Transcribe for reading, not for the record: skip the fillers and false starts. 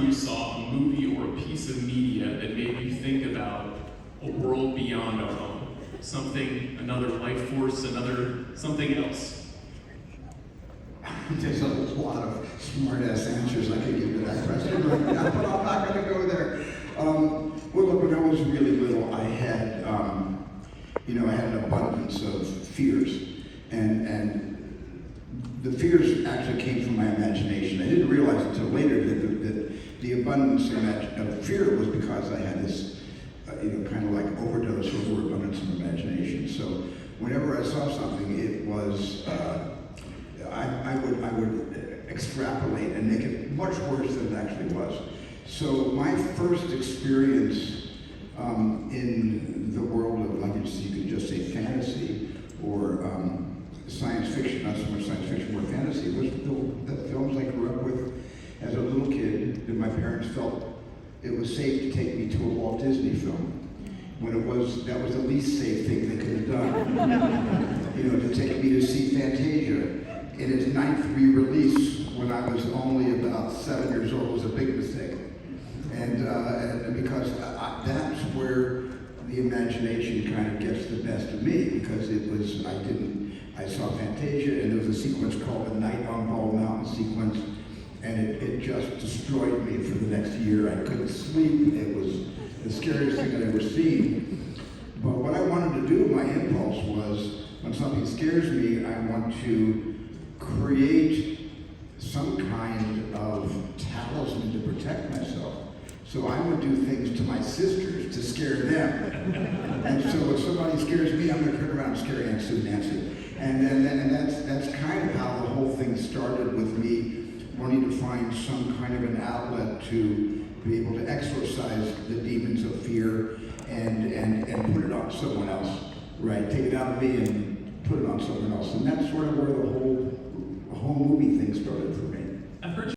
time you saw a movie or a piece of media that made you think about a world beyond our own? Something, another life force, something else? There's a lot of smart-ass answers I could give to that question, but I'm not going to go there. Well, look, when I was really little, I had, I had an abundance of fears, and the fears actually came from my imagination. I didn't realize until later that the abundance of fear was because I had this, kind of like overdose or overabundance of imagination. So whenever I saw something, it was, I would extrapolate and make it much worse than it actually was. So my first experience in the world of, like you could just say fantasy or science fiction, not so much science fiction, more fantasy, was the films I grew up with as a little kid, that my parents felt it was safe to take me to a Walt Disney film, when that was the least safe thing they could have done. To take me to see Fantasia in its 9th re-release when I was only about 7 years old was a big mistake. And because that's where the imagination kind of gets the best of me, because I saw Fantasia, and there was a sequence called the Night on Bald Mountain sequence, and it just destroyed me for the next year. I couldn't sleep. It was the scariest thing I'd ever seen. But what I wanted to do, my impulse was, when something scares me, I want to create some kind of talisman to protect myself. So I would do things to my sisters to scare them. And so if somebody scares me, I'm going to turn around and scare Aunt Sue and Nancy. And that's kind of how the whole thing started, with me wanting to find some kind of an outlet to be able to exorcise the demons of fear and put it on someone else, right? Take it out of me and put it on someone else. And that's sort of where the whole movie thing started for me. I've heard